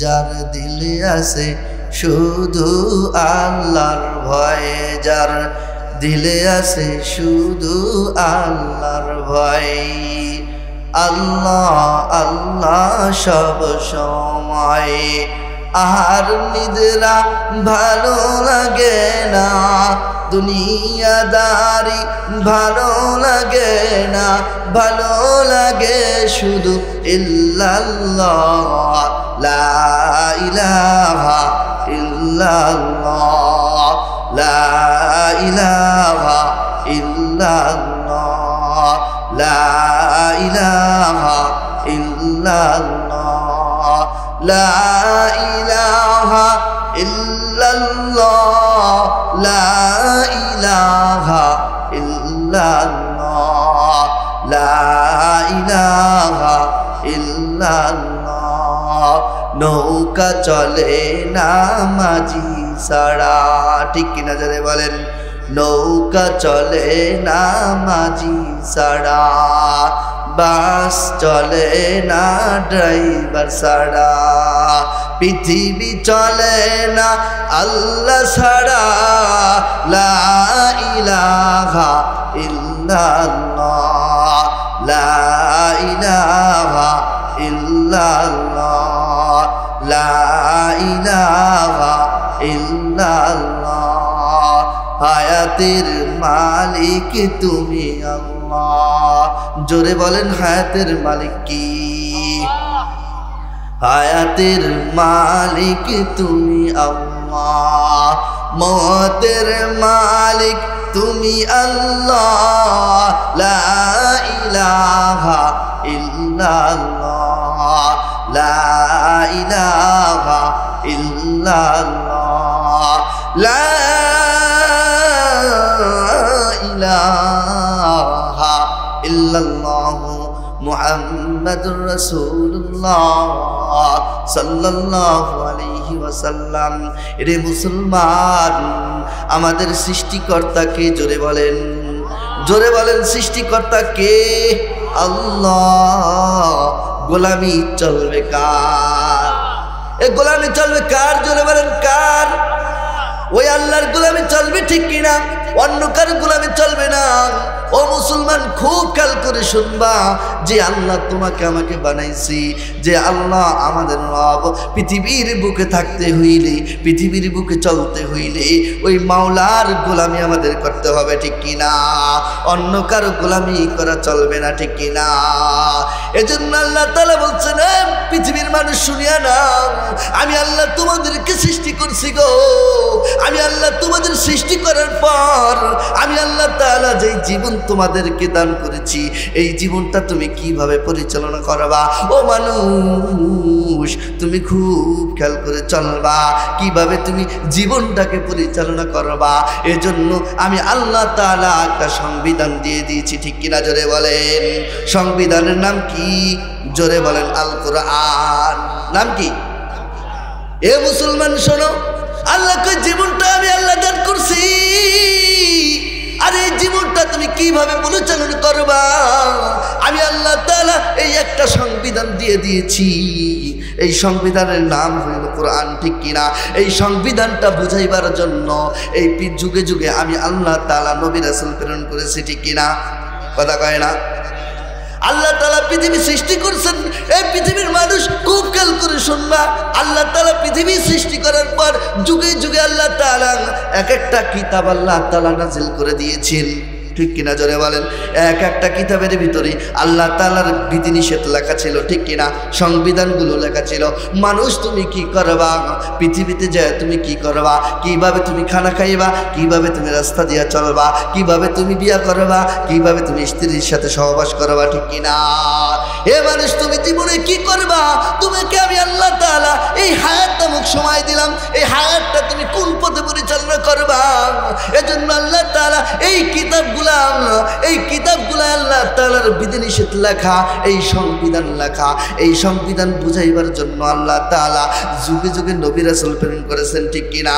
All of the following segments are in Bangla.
যার দিলে আছে শুধু আল্লাহর ভয়, যার দিলে আছে শুধু আল্লাহর ভয়। আল্লাহ আল্লাহ সব সময়, আর নিদ্রা ভালো লাগে না, দুনিয়াদারি ভালো লাগে না, ভালো লাগে শুধু ইল্লাল্লাহ, লা ইলাহা ইল্লাল্লাহ, লা ইলাহা ইল্লাল্লাহ, লা ইলাহা ইল্লাল্লাহ, লা ইলাহা ইল্লাল্লাহ, লা ইলাহা ইল্লাল্লাহ, লা ইলাহা ইল্লাল্লাহ। নৌকা চলে না মাঝি ছাড়া, ঠিক কিনা জোরে বলেন? নৌকা চলে না মাঝি ছাড়া, বাস চলে না ড্রাইভার ছাড়া, পৃথিবী চলে না আল্লাহ ছাড়া, লা ইলাহা ইল্লাল্লাহ, লা ইলাহা ইল্লাল্লাহ, লা ইলাহা ইল্লাল্লাহ। হায়াতের মালিক তুমি আল্লাহ, জোরে বলেন হায়াতের মালিক কি? হায়াতের মালিক তুমি আল্লাহ, মওতের মালিক তুমি আল্লাহ, লা ইলাহা ইল্লাল্লাহ, লা ইলাহা ইল্লাল্লাহ, লা ইলাহা ইল্লাল্লাহ মুহাম্মাদুর রাসূলুল্লাহ সাল্লাল্লাহু আলাইহি ওয়াসাল্লাম। রে মুসলমান, আমাদের সৃষ্টিকর্তাকে জোরে বলেন, জোরে বলেন সৃষ্টিকর্তা কে? আল্লাহ। গোলামি চলবে কার? এ গোলামি চলবে কার? জোরে বলেন কার? ওই আল্লাহর গোলামি চলবে, ঠিক কিনা? অন্য কার গোলামি চলবে না। ও মুসলমান, খুব খেয়াল করে শুনবা যে আল্লাহ তোমাকে আমাকে বানাইছি, যে আল্লাহ আমাদের রব। পৃথিবীর বুকে থাকতে হইলে, পৃথিবীর বুকে চলতে হইলে ওই মাওলার গোলামি আমাদের করতে হবে, ঠিক কিনা? অন্য কারো গোলামি করা চলবে না, ঠিক কিনা? এজন্য আল্লাহ তাআলা বলছেন, পৃথিবীর মানুষ শুনিয়া নাও, আমি আল্লাহ তোমাদেরকে সৃষ্টি করছি গো। আমি আল্লাহ তোমাদের সৃষ্টি করার পর আমি আল্লাহ তাআলা যে জীবন তোমাদেরকে দান করেছি, এই জীবনটা তুমি কিভাবে পরিচালনা করবা? ও মানুষ, তুমি খুব খেয়াল করে চলবা কিভাবে তুমি জীবনটাকে পরিচালনা করবা। এজন্য আমি আল্লাহ তাআলা একটা সংবিধান দিয়ে দিয়েছি, ঠিক কিনা? জোরে বলেন। সংবিধানের নাম কি? জোরে বলেন আল কোরআন। নাম কি? এ মুসলমান শোনো, আল্লাহকে জীবনটা আমি আল্লাহ দান করছি, আর এই জীবনটা তুমি কিভাবে পরিচালনা করবা আমি আল্লাহ তাআলা এই একটা সংবিধান দিয়ে দিয়েছি। এই সংবিধানের নাম হইল কোরআন, ঠিক কিনা? এই সংবিধানটা বুঝাইবার জন্য এই যুগে যুগে আমি আল্লাহ তাআলা নবী রাসূল প্রেরণ করেছি, ঠিক কিনা? কথা কয় না? আল্লাহ তাআলা পৃথিবী সৃষ্টি করছেন। এই পৃথিবীর মানুষ খুব খেয়াল করে শুনবা, আল্লাহ তাআলা পৃথিবী সৃষ্টি করার পর যুগে যুগে আল্লাহ তাআলা এক একটা কিতাব আল্লাহ তাআলা নাজিল করে দিয়েছেন, ঠিক কিনা? জোরে বলেন। এক একটা কিতাবের ভিতরে আল্লাহ তাআলার বিধিনিষেধ লেখা ছিল, ঠিক কিনা? সংবিধানগুলো লেখা ছিল। মানুষ তুমি কি করবা, পৃথিবীতে যায় তুমি কি করবা, কিভাবে তুমি খানা খাইবা, কিভাবে তুমি রাস্তা দিয়ে চলবা, কিভাবে তুমি বিয়া করবা, কিভাবে তুমি স্ত্রীর সাথে সহবাস করবা, ঠিক কিনা? হে মানুষ, তুমি জীবনে কি করবা? তোমাকে আমি আল্লাহ তাআলা এই হায়াত নামক সময় দিলাম, এই হায়াতটা তুমি কোন পথে পরিচালনা করবা। এজন্য আল্লাহ তাআলা এই কিতাবগুলো আল্লাহ তাআলার বিধিনিষেধ লেখা, এই সংবিধান লেখা। এই সংবিধান বুঝাইবার জন্য আল্লাহ তাআলা যুগে যুগে নবী রাসূল প্রেরণ করেছেন, ঠিক কিনা?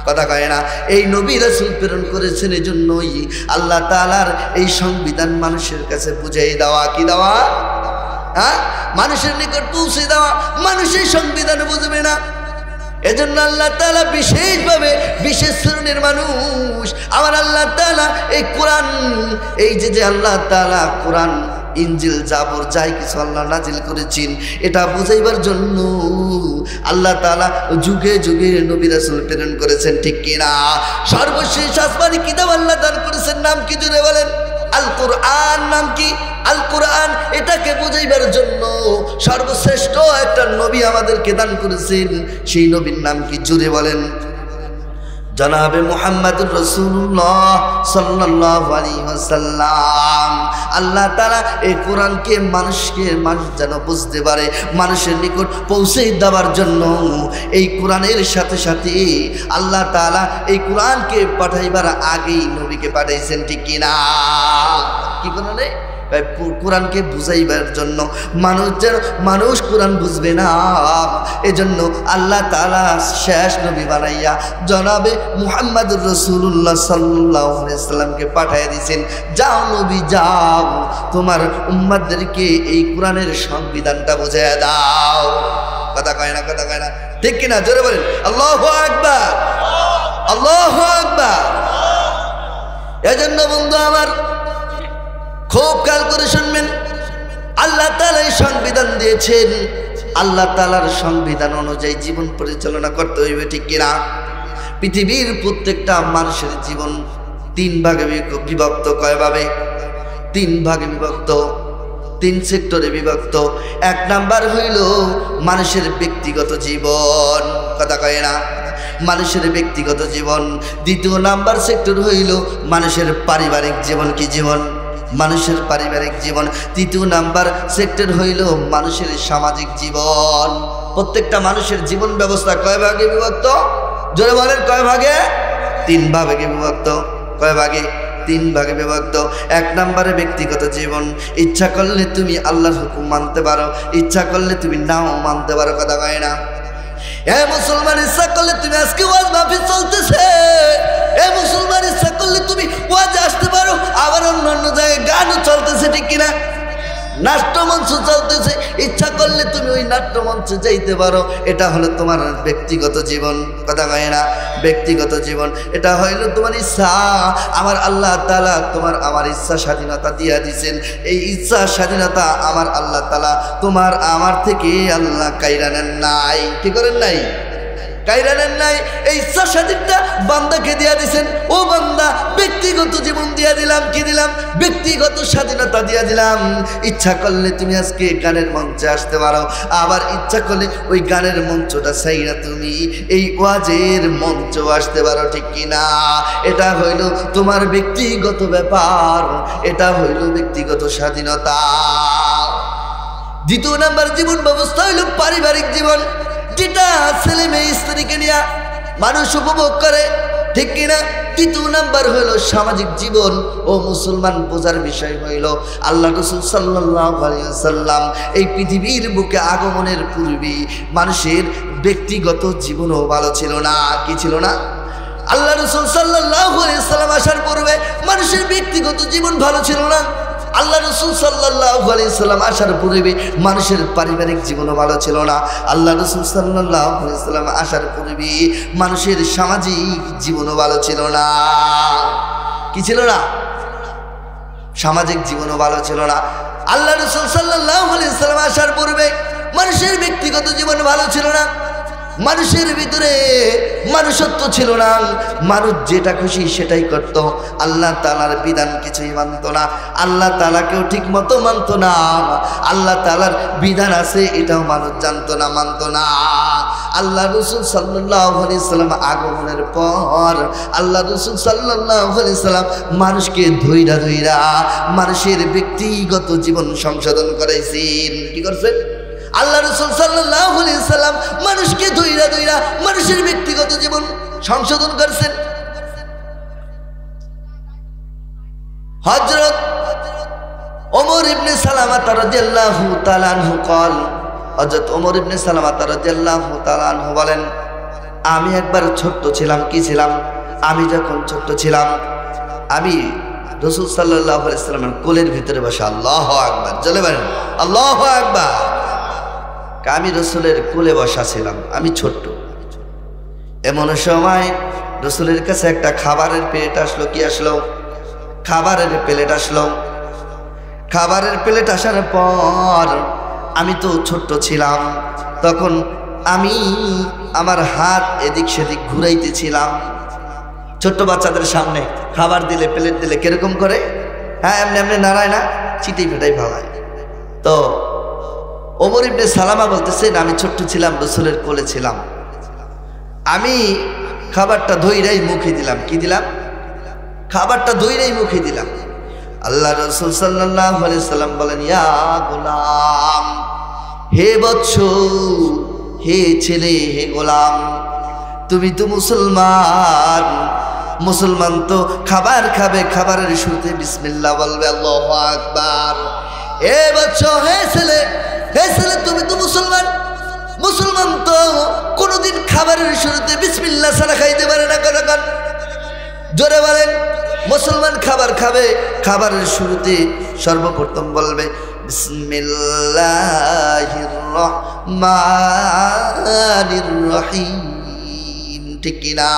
কথা কয় না? এই নবী রাসূল প্রেরণ করেছেন, এই জন্যই আল্লাহ তাআলার এই সংবিধান মানুষের কাছে বুঝাই দেওয়া। কি দেওয়া? হ্যাঁ, মানুষের নিকট পৌঁছে দেওয়া, মানুষের সংবিধান বুঝবে না। এজন্য আল্লাহ তাআলা বিশেষভাবে বিশেষ শ্রেণীর মানুষ আমার আল্লাহ তাআলা এই কোরআন, এই যে আল্লাহ তাআলা কোরআন, ইনজিল, জাবর যাই কিছু আল্লাহ নাজিল করেছেন এটা বুঝাইবার জন্য আল্লাহ তাআলা যুগে যুগে নবী রাসূল প্রেরণ করেছেন, ঠিক কিনা? সর্বশেষ আসমানি কিতাব আল্লাহ দান করেছেন, নাম কি জুড়ে বলেন? আল কোরআন। নাম কি? আল কোরআন। এটাকে বুঝাইবার জন্য সর্বশ্রেষ্ঠ একটা নবী আমাদেরকে দান করেছেন, সেই নবীর নাম কি জুড়ে বলেন? জনাবে মুহাম্মদুর রাসূলুল্লাহ সাল্লাল্লাহু আলাইহি ওয়াসাল্লাম। আল্লাহ তাআলা এই কোরআনকে মানুষ যেন বুঝতে পারে, মানুষের নিকট পৌঁছে দেওয়ার জন্য এই কোরআনের সাথে সাথে আল্লাহ তাআলা এই কোরআনকে পাঠাইবার আগেই নবীকে পাঠাইছেন, ঠিক কিনা? কি কোরআনে? কোরআনকে বুঝাইবার জন্য মানুষ কোরআন বুঝবে না, এজন্য আল্লাহ তাআলা শেষ নবী বানাইয়া জনাবে মুহাম্মদুর রাসূলুল্লাহ সাল্লাল্লাহু আলাইহি ওয়াসাল্লামকে পাঠিয়ে দিয়েছেন। যাও নবী যাও, তোমার উম্মতদেরকে এই কোরআনের সংবিধানটা বুঝিয়ে দাও। কথা কয় না? কথা কয় না? ঠিক কিনা? জোরে বলেন আল্লাহু আকবার, আল্লাহু আকবার। এজন্য বন্ধু আমার খুব খেয়াল করে শুনবেন, আল্লাহ তাআলা এই সংবিধান দিয়েছেন, আল্লাহ তাআলার সংবিধান অনুযায়ী জীবন পরিচালনা করতে হইবে, ঠিক কিনা? পৃথিবীর প্রত্যেকটা মানুষের জীবন তিন ভাগে বিভক্ত। কয়ভাবে? তিন ভাগে বিভক্ত, তিন সেক্টরে বিভক্ত। এক নাম্বার হইল মানুষের ব্যক্তিগত জীবন। কথা কয় না? মানুষের ব্যক্তিগত জীবন। দ্বিতীয় নাম্বার সেক্টর হইল মানুষের পারিবারিক জীবন। কি জীবন? মানুষের পারিবারিক জীবন। তৃতীয় নাম্বার সেক্টর হইল মানুষের সামাজিক জীবন। প্রত্যেকটা মানুষের জীবন ব্যবস্থা কয় ভাগে বিভক্ত? জোরে বলেন কয় ভাগে? তিন ভাগে বিভক্ত। কয় ভাগে? তিন ভাগে বিভক্ত। এক নম্বরে ব্যক্তিগত জীবন, ইচ্ছা করলে তুমি আল্লাহর হুকুম মানতে পারো, ইচ্ছা করলে তুমি নাও মানতে পারো। কথা কয় না? মুসলমান ইচ্ছা করলে তুমি আজকে ওয়াজ মাহফিল চলতেছে, মুসলমান ইচ্ছা করলে তুমি ওয়াজে আসতে পারো, আবার অন্যান্য জায়গায় গানও চলতেছে, ঠিক কিনা? নাট্যমঞ্চ চলতেছে, ইচ্ছা করলে তুমি ওই নাট্যমঞ্চে যাইতে পারো। এটা হলো তোমার ব্যক্তিগত জীবন। কথা কয় না? ব্যক্তিগত জীবন। এটা হইল তোমার ইচ্ছা। আমার আল্লাহ তাআলা তোমার আমার ইচ্ছা স্বাধীনতা দিয়া দিয়েছেন। এই ইচ্ছা স্বাধীনতা আমার আল্লাহ তাআলা তোমার আমার থেকে আল্লাহ কাইরা নেন নাই। কি করেন নাই? কাইরা নেন নাই। এই ইচ্ছা স্বাধীনতা বান্দাকে দিয়া দিয়েছেন। ও বান্দা, ব্যক্তিগত জীবন দিয়া দিলাম। কি দিলাম? ব্যক্তিগত স্বাধীনতা দিয়া দিলাম। ইচ্ছা করলে তুমি আজকে গানের মঞ্চে আসতে পারো, আবার ইচ্ছা করলে ওই গানের মঞ্চটা চাইরা তুমি এই ওয়াজের মঞ্চ আসতে পারো, ঠিক কিনা? এটা হইল তোমার ব্যক্তিগত ব্যাপার, এটা হইল ব্যক্তিগত স্বাধীনতা। দ্বিতীয় নাম্বার জীবন ব্যবস্থা হইল পারিবারিক জীবন, যেটা ছেলে মেয়ে স্ত্রীকে নিয়ে মানুষ উপভোগ করে, ঠিক কিনা? তৃতীয় নাম্বার হইল সামাজিক জীবন। ও মুসলমান, বোঝার বিষয় হইল আল্লাহ রাসূল সাল্লাল্লাহু আলাইহি ওয়াসাল্লাম এই পৃথিবীর বুকে আগমনের পূর্বে মানুষের ব্যক্তিগত জীবনও ভালো ছিল না। কি ছিল না? আল্লাহ রাসূল সাল্লাল্লাহু আলাইহি ওয়াসাল্লাম আসার পূর্বে মানুষের ব্যক্তিগত জীবন ভালো ছিল না। আল্লাহ রাসূল সাল্লাল্লাহু আলাইহি ওয়াসাল্লাম আসার পূর্বে মানুষের পারিবারিক জীবনও ভালো ছিল না। আল্লাহ রাসূল সাল্লাল্লাহু আলাইহি ওয়াসাল্লাম আসার পূর্বে মানুষের সামাজিক জীবনও ভালো ছিল না। কি ছিল না? সামাজিক জীবনও ভালো ছিল না। আল্লাহ রাসূল সাল্লাল্লাহু আলাইহি ওয়াসাল্লাম আসার পূর্বে মানুষের ব্যক্তিগত জীবন ভালো ছিল না। মানুষের ভিতরে মানুষত্ব ছিল না। মানুষ যেটা খুশি সেটাই করত। আল্লাহ তাআলার বিধান কিছুই মানত না, আল্লাহ তাআলাকেও ঠিক মতো মানত না। আল্লাহ তাআলার বিধান আছে এটাও মানুষ জানতো না, মানত না। আল্লাহ রাসূল সাল্লাল্লাহু আলাইহি সাল্লাম আগমনের পর আল্লাহ রাসূল সাল্লাল্লাহু আলাইহি সাল্লাম মানুষকে ধইরা ধইরা মানুষের ব্যক্তিগত জীবন সংশোধন করাইছেন। কি করছেন? আল্লাহ রাসূল সাল্লাল্লাহু আলাইহি সাল্লাম মানুষকে ধইরা ধইরা মানুষের ব্যক্তিগত জীবন সংশোধন করেছেন। হযরত ওমর ইবনে সালামা রাদিয়াল্লাহু তাআলা আনহু قال, হযরত ওমর ইবনে সালামা রাদিয়াল্লাহু তাআলা আনহু বলেন, আমি একবার ছোট্ট ছিলাম। কি ছিলাম? আমি যখন ছোট্ট ছিলাম আমি রাসূল সাল্লাল্লাহু আলাইহি সাল্লামের কোলের ভিতরে বসে আল্লাহু আকবার, জোরে বলেন আল্লাহু আকবার। আমি রসুলের কোলে বসা ছিলাম, আমি ছোট্ট। এমন সময় রসুলের কাছে একটা খাবারের প্লেট আসলো। কি আসলো? খাবারের প্লেট আসলো। খাবারের প্লেট আসার পর আমি তো ছোট্ট ছিলাম, তখন আমি আমার হাত এদিক সেদিক ঘুরাইতেছিলাম। ছোট্ট বাচ্চাদের সামনে খাবার দিলে, প্লেট দিলে কিরকম করে? হ্যাঁ, এমনি এমনি নাড়ায় না, চিটি ফেটাই ভাবায়। তো ওমর ইবনে সালামা বলতেছেন, আমি ছোট্ট ছিলাম, রসুলের কোলে ছিলাম, আমি খাবারটা ধইরাই মুখে দিলাম। কি দিলাম? খাবারটা ধইরাই মুখে দিলাম। আল্লাহ রসুল সাল্লাল্লাহু আলাইহি সাল্লাম বলেন, ইয়া গোলাম, হে বৎস, হে ছেলে, হে গোলাম, তুমি তো মুসলমান। মুসলমান তো খাবার খাবে, খাবারের শুরুতে বিসমিল্লাহ বলবে, আল্লাহু আকবার। হে বৎস, হে ছেলে, হে ছেলে, তুমি তো মুসলমান। মুসলমান তো কোনোদিন খাবারের শুরুতে বিসমিল্লাহ ছাড়া খাইতে পারে না। কতক্ষণ জোরে বলেন। মুসলমান খাবার খাবে, খাবারের শুরুতে সর্বপ্রথম বলবে বিসমিল্লাহির রহমানির রহিম। ঠিক কিনা?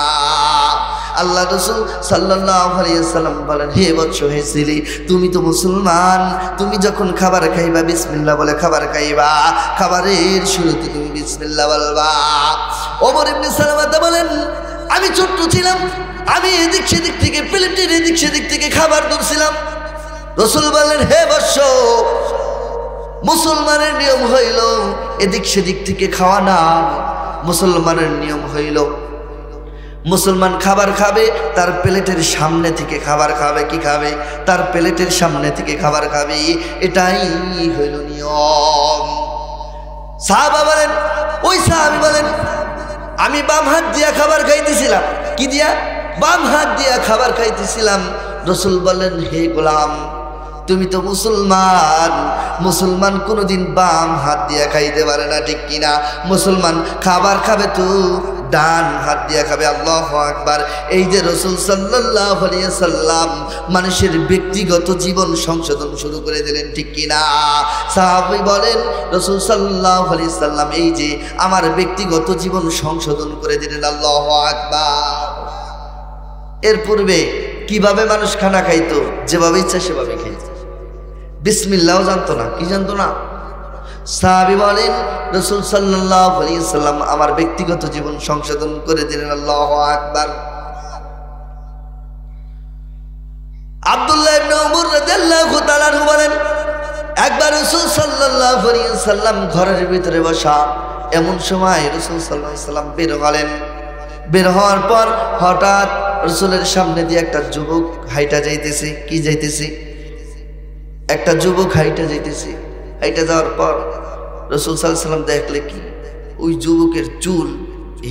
আল্লাহ রসুল সাল্লাল্লাহু আলাইহি ওয়াসাল্লাম বলেন, হে বৎস, হে ছেলে, তুমি তো মুসলমান, তুমি যখন খাবার খাইবা বিসমিল্লাহ বলে খাবার খাইবা, খাবারের শুরুতে তুমি বিসমিল্লাহ বলবা। ওমর ইবনে সালামা বলেন, আমি ছোট্ট ছিলাম, আমি এদিক সেদিক থেকে প্লেটের এদিক সেদিক থেকে খাবার ধরছিলাম। রসুল বলেন, হে বৎস, মুসলমানের নিয়ম হইল এদিক সেদিক থেকে খাওয়া না। মুসলমানের নিয়ম হইল মুসলমান খাবার খাবে, তার প্লেটের সামনে থেকে খাবার খাবে। কি খাবে? তার প্লেটের সামনে থেকে খাবার খাবে, এটাই হইল নিয়ম। সাহাবা বলেন, ওই সাহাবী বলেন, আমি বাম হাত দিয়া খাবার খাইতেছিলাম। কি দিয়া? বাম হাত দিয়া খাবার খাইতেছিলাম। রসুল বলেন, হে গোলাম, তুমি তো মুসলমান, মুসলমান কোনোদিন বাম হাত দিয়া খাইতে পারে না। ঠিক কিনা? মুসলমান খাবার খাবে তো ডান হাত দিয়া খাবে। আল্লাহু আকবার। এই যে রসুল সাল্লাল্লাহু আলাইহি সাল্লাম মানুষের ব্যক্তিগত জীবন সংশোধন শুরু করে দিলেন। ঠিক কিনা? সাহাবী বলেন, রসুল সাল্লাল্লাহু আলাইহি সাল্লাম এই যে আমার ব্যক্তিগত জীবন সংশোধন করে দিলেন। আল্লাহু আকবার। এর পূর্বে কিভাবে মানুষ খানা খাইতো? যেভাবে ইচ্ছা সেভাবে খাইতো, বিসমিল্লাহও জানতো না। কি জানতো না? সাহাবী বলেন, রাসূল সাল্লাল্লাহু আলাইহি সাল্লাম আমার ব্যক্তিগত জীবন সংশোধন করে দিলেন। আল্লাহু আকবার। আব্দুল্লাহ ইবনে উমর রাদিয়াল্লাহু তাআলা আনহু বলেন, একবার রাসূল সাল্লাল্লাহু আলাইহি সাল্লাম ঘরের ভিতরে বসা, এমন সময় রাসূল সাল্লাল্লাহু আলাইহি সাল্লাম বের হলেন। বের হওয়ার পর হঠাৎ রাসূলের সামনে দিয়ে একটা যুবক হাইটা যাইতেছে। কি যাইতেছে? একটা যুবক হাইটা যাইতেছে। হাইটা যাওয়ার পর রাসূল সাল্লাল্লাহু আলাইহি সাল্লাম দেখলে কি, ওই যুবকের চুল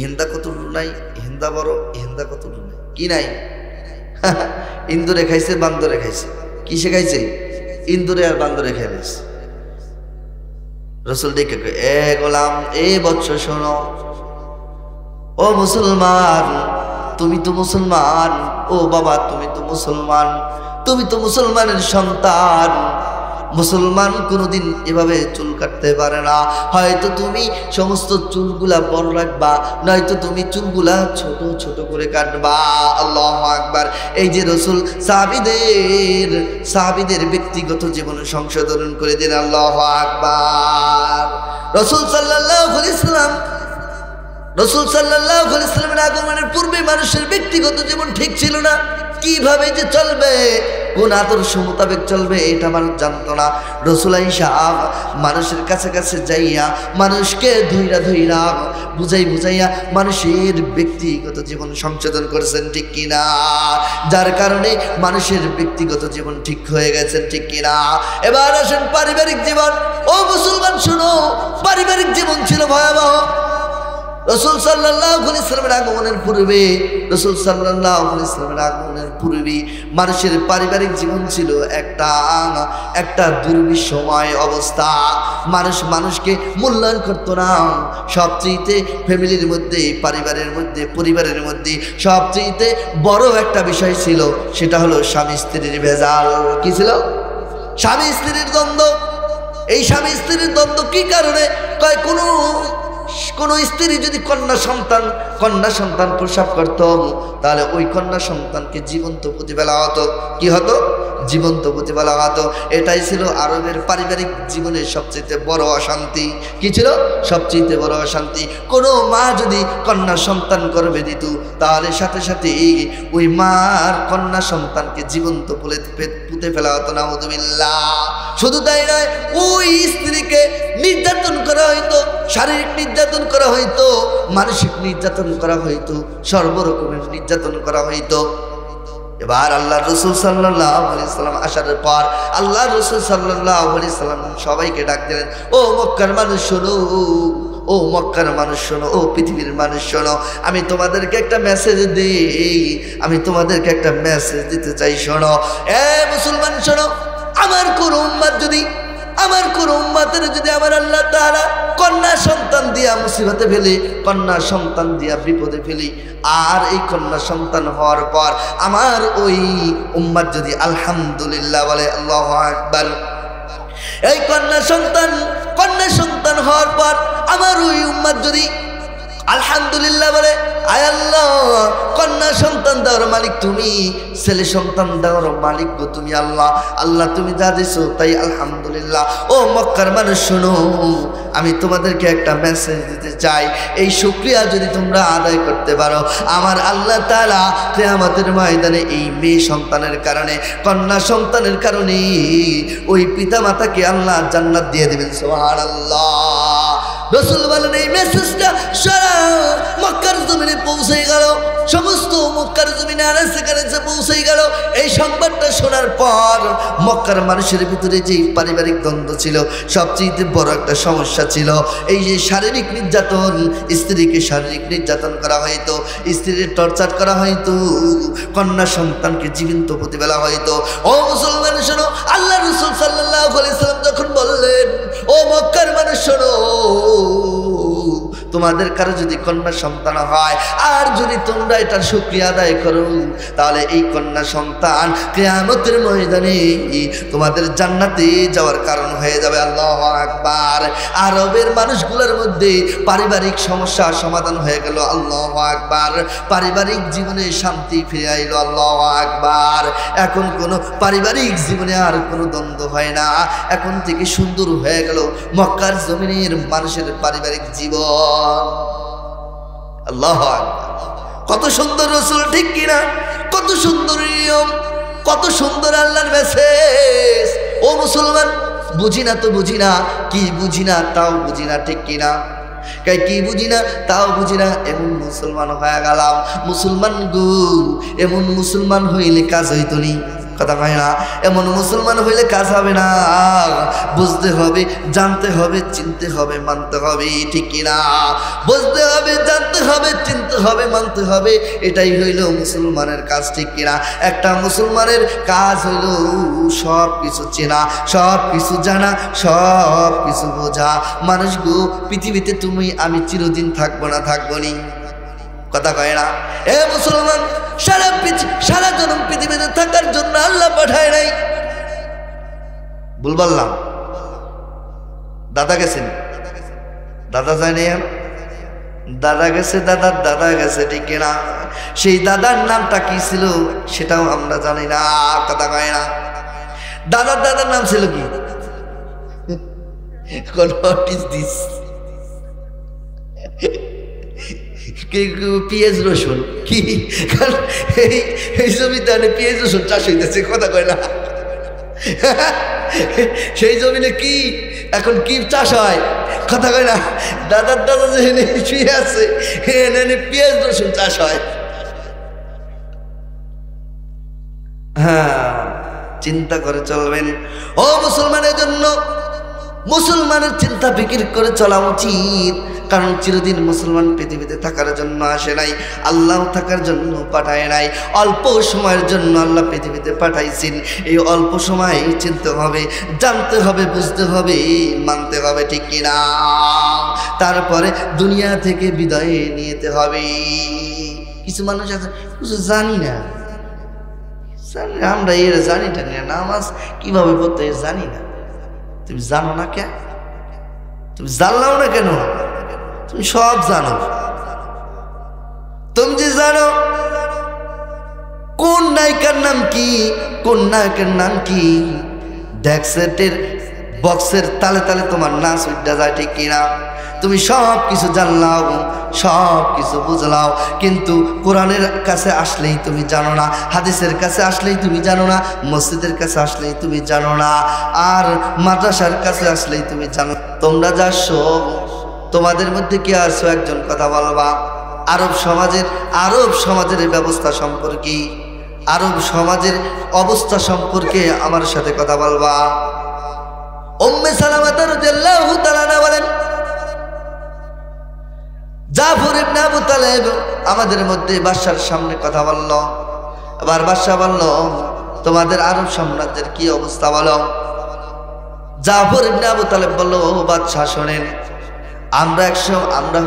হেন্দা কতটুকু নাই, হেন্দা বড়, হেন্দা কতটুকু নাই। কি নাই? ইন্দুরে খাইছে, বান্দরে খাইছে। কিসে খাইছে? ইন্দুরে আর বান্দরে খাইছে। রাসূল ডেকে কয়, এ গোলাম, এ বৎস শোনো, ও মুসলমান, তুমি তো মুসলমান। ও বাবা, তুমি তো মুসলমান, তুমি তো মুসলমানের সন্তান। মুসলমান কোনোদিন এভাবে চুল কাটতে পারে না। হয়তো তুমি সমস্ত চুলগুলা বড় রাখবা, নয়তো তুমি চুলগুলা ছোট ছোট করে কাটবা। আল্লাহু আকবার। এই যে রাসূল সাহাবীদের ব্যক্তিগত জীবন সংশোধন করে দিন। আল্লাহু আকবার। রাসূল সাল্লাল্লাহু আলাইহি সাল্লামের আগমনের পূর্বে মানুষের ব্যক্তিগত জীবন ঠিক ছিল না। কিভাবে যে চলবে, কোন আদর্শ মোতাবেক চলবে, এটা মানুষ জানতো না। রাসূল আয়েশা মানুষের কাছে কাছে যাইয়া মানুষকে ধইরা বুঝাইয়া মানুষের ব্যক্তিগত জীবন সংশোধন করেছেন। ঠিক কিনা? যার কারণে মানুষের ব্যক্তিগত জীবন ঠিক হয়ে গেছে। ঠিক কিনা? এবার আসেন পারিবারিক জীবন। ও মুসলমান শুনো, পারিবারিক জীবন ছিল ভয়াবহ। রাসূল সাল্লাল্লাহু আলাইহি সাল্লামের আগমনের পূর্বে মানুষের পারিবারিক জীবন ছিল একটা দুর্বিষময় অবস্থা। মানুষকে মূল্যায়ন করতো না। সবচেয়ে ফ্যামিলির মধ্যে, পরিবারের মধ্যে সবচেয়ে বড় একটা বিষয় ছিল, সেটা হলো স্বামী স্ত্রীর ভেজাল। কি ছিল? স্বামী স্ত্রীর দ্বন্দ্ব। এই স্বামী স্ত্রীর দ্বন্দ্ব কি কারণে? কয় কোন স্ত্রী যদি কন্যা সন্তান প্রসব করত, তাহলে ওই কন্যা সন্তানকে জীবন্ত পুঁতে ফেলা হতো। কি হতো? জীবন্ত পুঁতে ফেলা হতো। এটাই ছিল আরবের পারিবারিক জীবনের সবচেয়ে বড় অশান্তি। কি ছিল? সবচেয়ে বড় অশান্তি। কোনো মা যদি কন্যা সন্তান গর্ভে দিত, তাহলে সাথে সাথে ওই মার কন্যা সন্তানকে জীবন্ত পুঁতে ফেলা হতো। নাউযুবিল্লাহ। শুধু তাই নয়, ওই স্ত্রীকে নির্যাতন করা হইতো, শারীরিক নির্যাতন করা হইতো, মানসিক নির্যাতন করা হইতো, সর্বরকমের নির্যাতন করা হইতো। এবার আল্লাহ রসুল সাল্লাল্লাহু আলাইহি সাল্লাম আসার পর আল্লাহ রসুল সাল্লাল্লাহু আলাইহি সাল্লাম সবাইকে ডাক দিলেন, ও মক্কার মানুষ শোনো, ও মক্কার মানুষ শোনো, ও পৃথিবীর মানুষ শোনো, আমি তোমাদেরকে একটা মেসেজ দিই, আমি তোমাদেরকে একটা মেসেজ দিতে চাই। শোনো এ মুসলমান, শোনো, আমার কোন উম্মতের যদি আমার আল্লাহ তাআলা কন্যা সন্তান দিয়া মুসিবতে ফেলি, কন্যা সন্তান দিয়া বিপদে ফেলি, আর এই কন্যা সন্তান হওয়ার পর আমার ওই উম্মত যদি আলহামদুলিল্লাহ বলে, আল্লাহু আকবার, এই কন্যা সন্তান হওয়ার পর আমার ওই উম্মত যদি আলহামদুলিল্লাহ বলে, আয় আল্লাহ, কন্যা সন্তান দেওয়ার মালিক তুমি, ছেলে সন্তান দেওয়ার মালিক গো তুমি আল্লাহ, আল্লাহ তুমি যা দিছো তাই আলহামদুলিল্লাহ। ও মক্কার মানুষ শোনো, আমি তোমাদেরকে একটা মেসেজ দিতে চাই, এই শুকরিয়া যদি তোমরা আদায় করতে পারো, আমার আল্লাহ তাআলা কিয়ামতের ময়দানে এই মেয়ে সন্তানের কারণে, কন্যা সন্তানের কারণে ওই পিতামাতাকে আল্লাহ জান্নাত দিয়ে দেবেন। সুবহানাল্লাহ। রাসূল বলেন, এই মেসেজটা সারা মক্কার জমিনে পৌঁছে গেল, সমস্ত মক্কার জমিনে আনাচে কানাচে পৌঁছে গেল। এই সংবাদটা শোনার পর মক্কার মানুষের ভিতরে যে পারিবারিক দ্বন্দ্ব ছিল, সবচেয়ে বড় একটা সমস্যা ছিল এই যে শারীরিক নির্যাতন। স্ত্রীকে শারীরিক নির্যাতন করা হইতো, স্ত্রীর টর্চার করা হইতো, কন্যা সন্তানকে জীবন্ত পুঁতে ফেলা হইতো। ও মুসলমান শোনো, আল্লাহ রাসূল সাল্লাল্লাহু আলাইহি সাল্লাম যখন বললেন, ও মক্কার মানুষ শোনো, তোমাদের কারো যদি কন্যা সন্তান হয় আর যদি তোমরা এটার শুকরিয়া আদায় করো, তাহলে এই কন্যা সন্তান কিয়ামতের ময়দানে তোমাদের জান্নাতে যাওয়ার কারণ হয়ে যাবে। আল্লাহু আকবার। আরবের মানুষগুলোর মধ্যে পারিবারিক সমস্যা সমাধান হয়ে গেল। আল্লাহু আকবার। পারিবারিক জীবনে শান্তি ফিরে আইলো। আল্লাহু আকবার। এখন কোনো পারিবারিক জীবনে আর কোনো দ্বন্দ্ব হয় না, এখন থেকে সুন্দর হয়ে গেল মক্কার জমিনের মানুষের পারিবারিক জীবন। আল্লাহু আকবার। কত সুন্দর রাসূল, ঠিক কিনা? কত সুন্দর নিয়ম, কত সুন্দর আল্লাহর মেসেজ। ও মুসলমান, বুঝি না তো বুঝি না, কি বুঝি না তাও বুঝি না, ঠিক কিনা? কি বুঝি না তাও বুঝি না, এমন মুসলমান হয়ে গেলাম। মুসলমান গো, এমন মুসলমান হইলে কাজ হইতো নি, কথা হয় না? এমন মুসলমান হইলে কাজ হবে না। বুঝতে হবে, জানতে হবে, চিনতে হবে, মানতে হবে, ঠিক কিনা? বুঝতে হবে, জানতে হবে, চিনতে হবে, মানতে হবে, এটাই হইল মুসলমানের কাজ, ঠিক কিনা? একটা মুসলমানের কাজ হইল সব কিছু চেনা, সব কিছু জানা, সব কিছু বোঝা। মানুষ গো, পৃথিবীতে তুমি আমি চিরদিন থাকবো না, থাকবো নি, কথা কয় না? এ মুসলমান, সারা জনম পৃথিবীতে থাকার জন্য আল্লাহ পাঠায় নাই। ভুল বললাম? দাদা গেছেন, দাদা যায় নাই, দাদা গেছে, দাদা গেছে, ঠিক না? সেই দাদার নামটা কি ছিল সেটাও আমরা জানি না, কথা কয় না? দাদার নাম ছিল কি? What is this? পেঁয়াজ রসুন কি? কারণ এই জমিতে পেঁয়াজ রসুন চাষ হইতেছে, কথা কয় না? সেই জমিনে কি এখন কি চাষ হয়, কথা কয় না? দাদা যেখানে শুয়ে আছে এখানে পেঁয়াজ রসুন চাষ হয়। হ্যাঁ, চিন্তা করে চলবেন। ও মুসলমানের জন্য মুসলমানের চিন্তা ফিকির করে চলা উচিত। কারণ চিরদিন মুসলমান পৃথিবীতে থাকার জন্য আসে নাই, আল্লাহ থাকার জন্য পাঠায় নাই। অল্প সময়ের জন্য আল্লাহ পৃথিবীতে পাঠাইছেন। এই অল্প সময় চিনতে হবে, জানতে হবে, বুঝতে হবে, মানতে হবে, ঠিক কিনা? তারপরে দুনিয়া থেকে বিদায় নিতে হবে। কিছু মানুষ আছে কিছু জানি না, আমরা এর জানিটা না, নামাজ কিভাবে পড়তে জানি না, তুমি জানো না কেন? তুমি জানলাও না কেন? তুমি সব জানো। তুমি যে জানো কোন নায়িকার নাম কি, কোন নায়কের নাম কি, ডেক্সেটের বক্সের তালে তালে তোমার নাচ উঠা যায়, ঠিক কিনা? তুমি সব কিছু জানলাও, সব কিছু বুঝলাও, কিন্তু কোরআনের কাছে আসলেই তুমি জানো না, হাদিসের কাছে আসলেই তুমি জানো না, মসজিদের কাছে আসলেই তুমি জানো না, আর মাদ্রাসার কাছে আসলেই তুমি জানো। তোমরা যাচ্ছো, তোমাদের মধ্যে কি আসছো একজন কথা বলবা আরব সমাজের ব্যবস্থা সম্পর্কে, আরব সমাজের অবস্থা সম্পর্কে আমার সাথে কথা বলবা। উম্মে সালামা রাদিয়াল্লাহু তাআলা বলেন, জাফর ইবনে আবু তালেব আমাদের মধ্যে বাদশার সামনে কথা বলল। এবার বাদশা বলল, তোমাদের আরব সাম্রাজ্যের কি অবস্থা বলো। জাফর ইবনে আবু তালেব বলল, ও বাদশা শোনেন, আমরা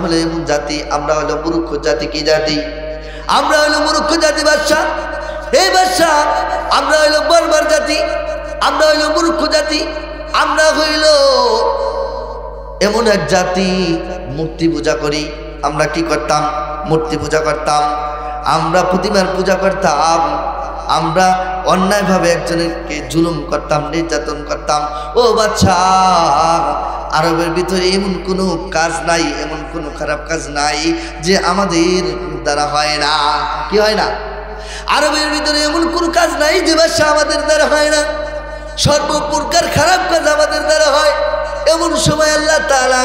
হলো এমন জাতি, আমরা হলো মূর্খ জাতি। কি জাতি? আমরা হলো মূর্খ জাতি বাদশা। এই বাদশা, আমরা হইলো বর্বর জাতি, আমরা হইলো মূর্খ জাতি, আমরা হইল এমন এক জাতি মূর্তি পূজা করি। আমরা কি করতাম? মূর্তি পূজা করতাম, আমরা প্রতিমার পূজা করতাম, আমরা অন্যায়ভাবে একজনকে জুলুম করতাম, নির্যাতন করতাম। ও বাচ্চা, আরবের ভিতরে এমন কোনো কাজ নাই, এমন কোনো খারাপ কাজ নাই যে আমাদের দ্বারা হয় না। কি হয় না? আরবের ভিতরে এমন কোনো কাজ নাই যে বাচ্চা আমাদের দ্বারা হয় না। সর্বপ্রকার খারাপ কাজ আমাদের দ্বারা হয়। এমন সময় আল্লাহ তাআলা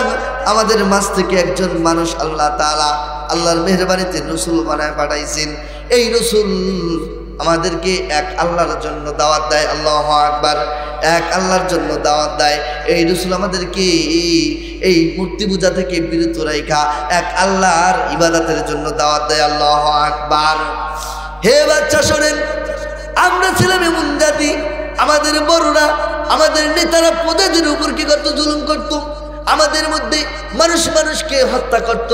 আমাদের মাঝ থেকে একজন মানুষ আল্লাহ তাআলা আল্লাহর মেহেরবানিতে রসুল বানায় পাঠাইছেন। এই রসুল আমাদেরকে এক আল্লাহর জন্য দাওয়াত দেয়। আল্লাহু আকবার। এক আল্লাহর জন্য দাওয়াত দেয়। এই রসুল আমাদেরকে এই মূর্তি পূজা থেকে বিরত রাখা এক আল্লাহর ইবাদতের জন্য দাওয়াত দেয়। আল্লাহু আকবার। হে বাচ্চা শোনেন, আমরা ছিলাম এমন জাতি, আমাদের বড়রা, আমাদের নেতারা প্রজাদের উপর কি করতো? জুলুম করতো। আমাদের মধ্যে মানুষকে হত্যা করত,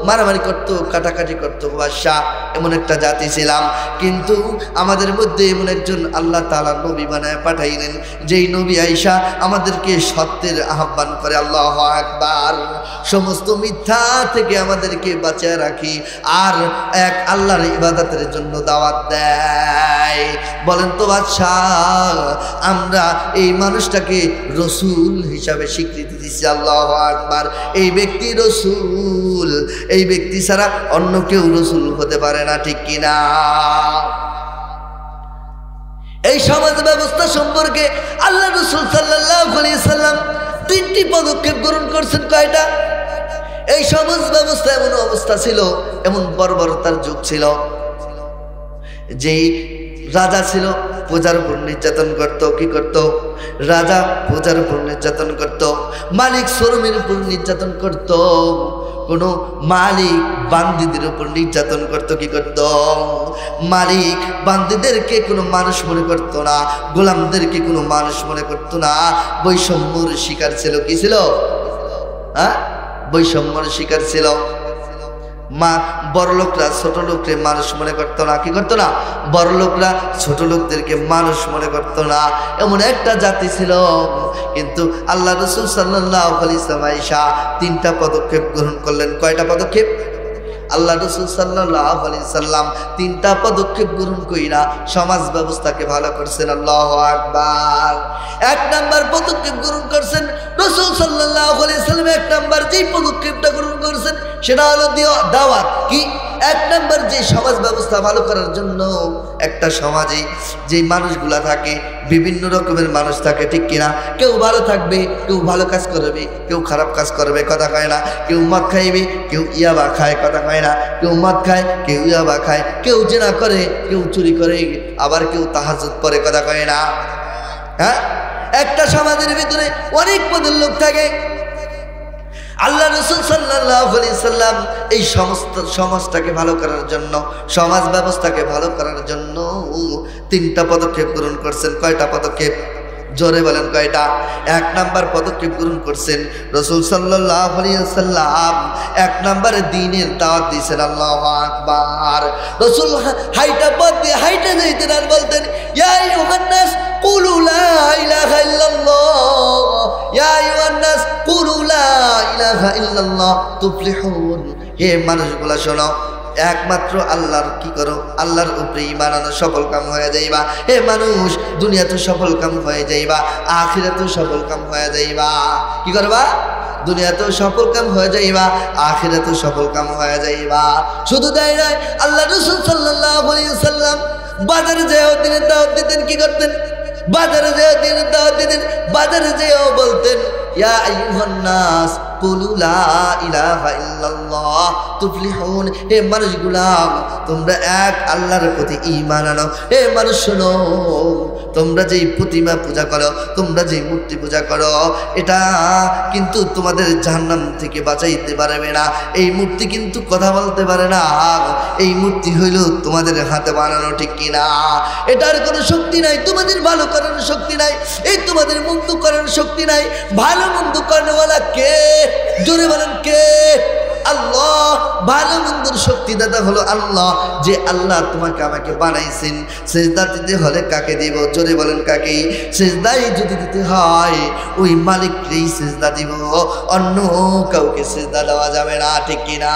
মারামারি করত, কাটাকাটি করত। বাদশাহ, এমন একটা জাতি ছিলাম। কিন্তু আমাদের মধ্যে এমন একজন আল্লাহ তাআলা নবী বানায় পাঠাইলেন, যেই নবী আইসা আমাদেরকে সত্যের আহ্বান করে। আল্লাহু আকবার। সমস্ত মিথ্যা থেকে আমাদেরকে বাঁচিয়ে রাখি, আর এক আল্লাহর ইবাদতের জন্য দাওয়াত দেয়। বলেন তো বাদশাহ, আমরা এই মানুষটাকে রসুল হিসাবে স্বীকৃতি দিচ্ছি। আল্লাহু আকবার। এই ব্যক্তি রসুল, এই ব্যক্তি ছাড়া অন্য কেউ রসুল হতে পারে না, ঠিক কিনা? এই সমাজ ব্যবস্থা সম্পর্কে আল্লাহ রাসূল সাল্লাল্লাহু আলাইহি সাল্লাম 3টি পদক্ষেপ গ্রহণ করছেন। কয়টা? এই সমাজ ব্যবস্থা এমন অবস্থা ছিল, এমন বর্বরতার যুগ ছিল, যেই রাজা ছিল প্রজার উপর নির্যাতন করত। কি করত? রাজা প্রজার উপর নির্যাতন করত, মালিক শ্রমিকের উপর নির্যাতন করত, কোনো মালিক বান্দীদের উপর নির্যাতন করত। কি করত? মালিক বান্দীদেরকে কোনো মানুষ মনে করতো না, গোলামদেরকে কোনো মানুষ মনে করতো না। বৈষম্যর শিকার ছিল। কি ছিল? হ্যাঁ, বৈষম্যর শিকার ছিল। বড় লোকরা ছোট লোককে মানুষ মনে করতো না। কি করতো না? বড় লোকরা ছোট লোকদেরকে মানুষ মনে করতো না। এমন একটা জাতি ছিল। কিন্তু আল্লাহ রাসূল সাল্লাল্লাহু আলাইহি ওয়াসাল্লাম 3টা পদক্ষেপ গ্রহণ করলেন। কয়টা পদক্ষেপ? আল্লাহ রাসূল সাল্লাল্লাহু আলাইহি ওয়াসাল্লাম 3টা পদক্ষেপ গ্রহণ কইরা সমাজ ব্যবস্থাকে ভালো করছেন। আল্লাহু আকবার। 1 নাম্বার পদক্ষেপ গ্রহণ করছেন রাসূল সাল্লাল্লাহু আলাইহি ওয়াসাল্লাম। 1 নাম্বার যে পদক্ষেপটা গ্রহণ করছেন সেটা হলো দাওয়াত। কি? 1 নাম্বার যে সমাজ ব্যবস্থা ভালো করার জন্য, একটা সমাজে যে মানুষগুলা থাকে, বিভিন্ন রকমের মানুষ থাকে, ঠিক কিনা? কেউ ভালো থাকবে, কেউ ভালো কাজ করবে, কেউ খারাপ কাজ করবে, কথা কয় না। কেউ মদ খাইবে, কেউ ইয়াবা খায়, কথা কয় না। কেউ মদ খায়, কেউ ইয়াবা খায়, কেউ জিনা করে, কেউ চুরি করে, আবার কেউ তাহাজ্জুদ পড়ে, কথা কয় না। হ্যাঁ, একটা সমাজের ভিতরে অনেক পদের লোক থাকে। আল্লাহ রাসূল সাল্লাল্লাহু আলাইহি সাল্লাম এই সমস্ত সমাজটাকে ভালো করার জন্য, সমাজ ব্যবস্থাকে ভালো করার জন্য 3টা পদক্ষেপ গ্রহণ করছেন। কয়টা পদক্ষেপ? জোরে বলেন কয়টা? এক নাম্বার পদক্ষেপ গ্রহণ করছেন রাসূল সাল্লাল্লাহু আলাইহি ওয়াসাল্লাম। এক নাম্বারে দ্বীনের দাওয়াত দিয়েছেন। আল্লাহু আকবার। রাসূল হাইটা পথ দিয়ে হাইটা যাইতেন আর বলতেন, ইয়া আইয়ুহান নাস কুলু লা ইলাহা ইল্লাল্লাহ, ইয়া আইয়ুহান নাস কুলু লা ইলাহা ইল্লাল্লাহ তুফলিহুন। হে মানুষগুলা শোনো, একমাত্র আল্লাহর কি করো, আল্লাহর উপরে ঈমান আনো, সফল কাম হয়ে যাইবা। হে মানুষ, দুনিয়াতে সফল কাম হয়ে যাইবা, আখিরাতেও সফল কাম হয়ে যাইবা। কি করবা? দুনিয়াতেও সফল কাম হয়ে যাইবা, আখিরাতেও সফল কাম হয়ে যাইবা। শুধু তাই নয়, আল্লাহ রাসূল সাল্লাল্লাহু আলাইহি ওয়াসাল্লাম বাজারে যেও দিনের দাওয়াত দিতেন। কি করতেন? বাজারে যেও দিনের দাওয়াত দিতেন। বাজারে যেও বলতেন, ইয়া আইয়ুহান নাস কুলু লা ইলাহা ইল্লাল্লাহ তুফলিহুন। হে মানুষগুলা, তোমরা এক আল্লাহর প্রতি ঈমান আনো। হে মানুষ শোনো, তোমরা যেই প্রতিমা পূজা করো, তোমরা যেই মূর্তি পূজা করো, এটা কিন্তু তোমাদের জাহান্নাম থেকে বাঁচাইতে পারবে না। এই মূর্তি কিন্তু কথা বলতে পারে না। এই মূর্তি হইল তোমাদের হাতে বানানো, ঠিক কিনা? এটার কোনো শক্তি নাই, তোমাদের ভালো করার শক্তি নাই, এই তোমাদের মন্দ করার শক্তি নাই। ভালো মন্দ করানোওয়ালা কে? জোরে বলেন কে? আল্লাহ। ভালো মন্দর শক্তিদাতা হলো আল্লাহ, যে আল্লাহ তোমাকে আমাকে বানাইছেন। সিজদা দিতে হলে কাকে দিব? জোরে বলেন কাকে? সিজদাই যদি দিতে হয় ওই মালিককেই সিজদা দিব, অন্য কাউকে সিজদা দেওয়া যাবে না, ঠিক কিনা?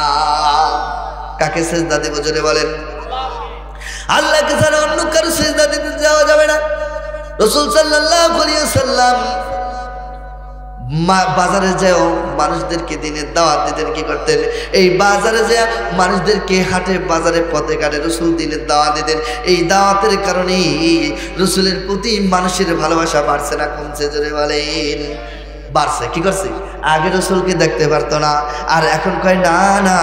কাকে সিজদা দিব? জোরে বলেন। আল্লাহকে ছাড়া অন্য কারো সিজদা দিতে যাওয়া যাবে না। রাসূল সাল্লাল্লাহু আলাইহি ওয়াসাল্লাম বাজারে যেও মানুষদেরকে দিনের দাওয়াত দিতেন। কি করতেন? এই বাজারে যে মানুষদেরকে হাটে বাজারে পথে ঘাটে রাসূল দিনের দাওয়াত দিতেন। এই দাওয়াতের কারণে রাসূলের প্রতি মানুষের ভালোবাসা বাড়ছে না কমছে? জোরে বলেন। বাড়ছে। কি করছে? আগে রাসূলকে দেখতে পারতো না, আর এখন কয় না না,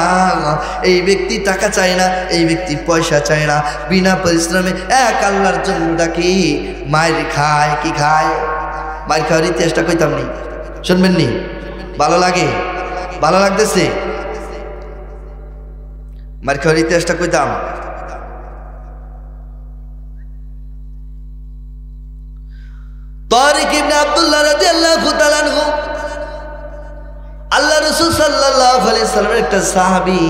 এই ব্যক্তি টাকা চায় না, এই ব্যক্তি পয়সা চায় না, বিনা পরিশ্রমে এক আল্লাহর জন্য ডাকি। মায়ের খায়। কি খায়? মায়ের খাওয়ার ইতিহাসটা কইতাম নি, শুনবেন নি? ভালো লাগে? ভালো লাগতেছে? মায়ের খাওয়ার ইতিহাসটা কইতাম। তারিক ইবনে আব্দুল্লাহ রাদিয়াল্লাহু তাআলা আনহু, আল্লাহ রাসূল সাল্লাল্লাহু আলাইহি সাল্লামের একটা সাহাবী,